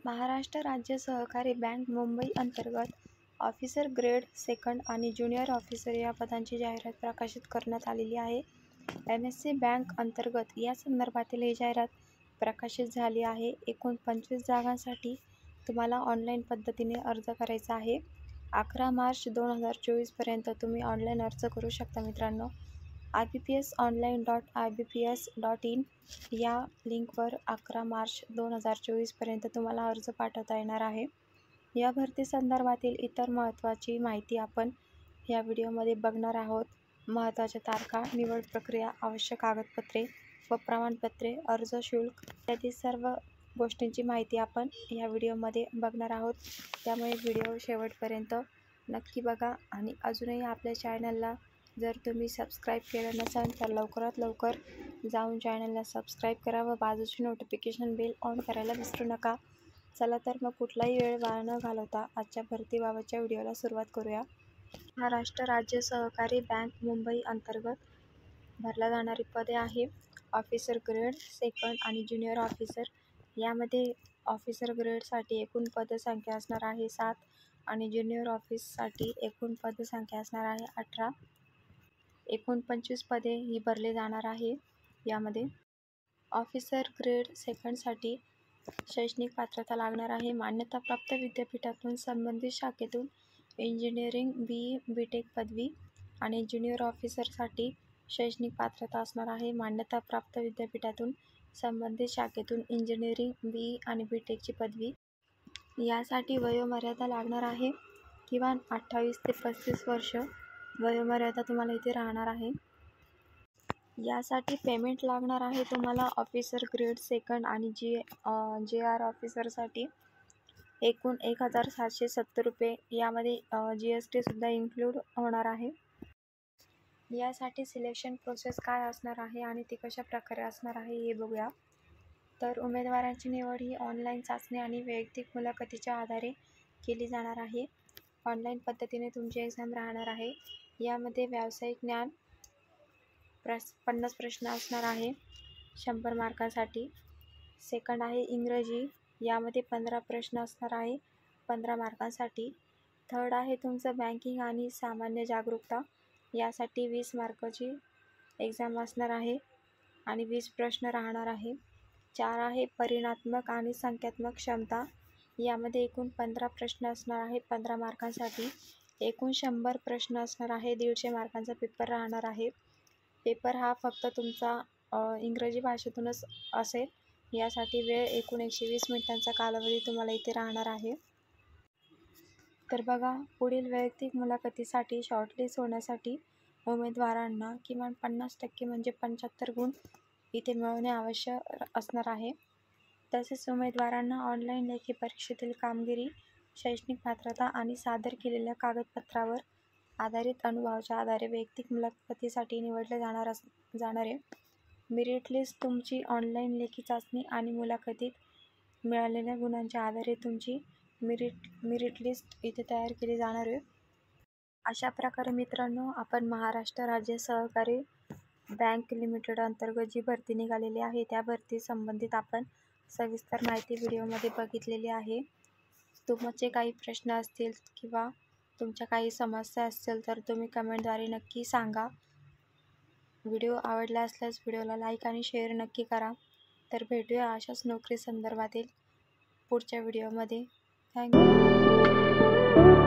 महाराष्ट्र राज्य सहकारी बँक मुंबई अंतर्गत ऑफिसर ग्रेड सेकंड आणि ज्युनियर ऑफिसर या पदांची जाहिरात प्रकाशित करण्यात आलेली आहे. MSC बँक अंतर्गत या संदर्भातील ही जाहिरात प्रकाशित झाली आहे. एकूण 25 जागांसाठी तुम्हाला ऑनलाईन पद्धतीने अर्ज करायचा आहे. 11 मार्च 2024 पर्यंत तुम्ही ऑनलाईन अर्ज करू शकता मित्रांनो. ibpsonline.ibps.in या लिंकवर 11 मार्च 2024 पर्यंत तुम्हाला अर्ज पाठवता येणार आहे. या भरती संदर्भातील इतर महत्त्वाची माहिती आपण या व्हिडिओमध्ये बघणार आहोत. महत्त्वाच्या तारखा, निवड प्रक्रिया, आवश्यक कागदपत्रे व प्रमाणपत्रे, अर्ज शुल्क इत्यादी सर्व गोष्टींची माहिती आपण या व्हिडिओमध्ये बघणार आहोत. त्यामुळे व्हिडिओ शेवटपर्यंत नक्की बघा आणि अजूनही आपल्या चॅनलला जर तुम्ही सबस्क्राईब केलं नसाल तर लवकरात लवकर जाऊन चॅनलला सबस्क्राईब करा व बाजूची नोटिफिकेशन बेल ऑन करायला विसरू नका. चला तर मग कुठलाही वेळ वाया न घालवता आजच्या भरतीबाबतच्या व्हिडिओला सुरुवात करूया. महाराष्ट्र राज्य सहकारी बँक मुंबई अंतर्गत भरला जाणारी पदे आहे ऑफिसर ग्रेड सेकंड आणि ज्युनियर ऑफिसर. यामध्ये ऑफिसर ग्रेडसाठी एकूण पदसंख्या असणार आहे 7 आणि ज्युनियर ऑफिससाठी एकूण पदसंख्या असणार आहे 18. एकूण 25 पदे ही भरली जाणार आहे. यामध्ये ऑफिसर ग्रेड सेकंडसाठी शैक्षणिक पात्रता लागणार आहे. मान्यताप्राप्त विद्यापीठातून संबंधित शाखेतून इंजिनिअरिंग BE BTech पदवी आणि ज्युनियर ऑफिसरसाठी शैक्षणिक पात्रता असणार आहे. मान्यताप्राप्त विद्यापीठातून संबंधित शाखेतून इंजिनिअरिंग BE आणि BTechची पदवी. यासाठी वयोमर्यादा लागणार आहे. किमान 28 ते 35 वर्ष वयोमर्यादा तुम्हाला इथे राहणार आहे. यासाठी पेमेंट लागणार आहे तुम्हाला ऑफिसर ग्रेड सेकंड आणि JR ऑफिसरसाठी एकूण 1770 रुपये. यामध्ये GST सुद्धा इन्क्लूड होणार आहे. यासाठी सिलेक्शन प्रोसेस काय असणार आहे आणि ती कशा प्रकारे असणार आहे हे बघूया. तर उमेदवारांची निवड ही ऑनलाईन चाचणी आणि वैयक्तिक मुलाखतीच्या आधारे केली जाणार आहे. ऑनलाईन पद्धतीने तुमची एक्झाम राहणार आहे. यामध्ये व्यावसायिक ज्ञान 50 प्रश्न असणार आहे 100 मार्कांसाठी. सेकंड आहे इंग्रजी. यामध्ये 15 प्रश्न असणार आहे 15 मार्कांसाठी. थर्ड आहे तुमचं बँकिंग आणि सामान्य जागरूकता. यासाठी 20 मार्काची एक्झाम असणार आहे आणि 20 प्रश्न राहणार आहे. 4 आहे परिमाणात्मक आणि संख्यात्मक क्षमता. यामध्ये एकूण 15 प्रश्न असणार आहे 15 मार्कांसाठी. एकूण 100 प्रश्न असणार आहे 150 मार्कांचा पेपर राहणार आहे. पेपर हा फक्त तुमचा इंग्रजी भाषेतूनच असेल. यासाठी वेळ एकूण 120 मिनिटांचा कालावधी तुम्हाला इथे राहणार आहे. तर बघा, पुढील वैयक्तिक मुलाखतीसाठी शॉर्टलिस्ट होण्यासाठी उमेदवारांना किमान 50% म्हणजे 75 गुण इथे मिळवणे आवश्यक असणार आहे. तसेच उमेदवारांना ऑनलाईन लेखी परीक्षेतील कामगिरी, शैक्षणिक पात्रता आणि सादर केलेल्या कागदपत्रावर आधारित अनुभवाच्या आधारे वैयक्तिक मुलाखतीसाठी निवडले जाणारे मेरिट लिस्ट तुमची ऑनलाईन लेखी चाचणी आणि मुलाखतीत मिळालेल्या गुणांच्या आधारे तुमची मेरिट लिस्ट इथे तयार केली जाणार आहे. अशा प्रकारे मित्रांनो, आपण महाराष्ट्र राज्य सहकारी बँक लिमिटेड अंतर्गत जी भरती निघालेली आहे त्या भरती संबंधित आपण सविस्तर माहिती व्हिडिओमध्ये बघितलेली आहे. तुमचे काही प्रश्न असतील किंवा तुमच्या काही समस्या असतील तर तुम्ही कमेंटद्वारे नक्की सांगा. व्हिडिओ आवडला असल्यास व्हिडिओला लाईक आणि शेअर नक्की करा. तर भेटूया अशाच नोकरी संदर्भातील पुढच्या व्हिडिओमध्ये. थँक्यू.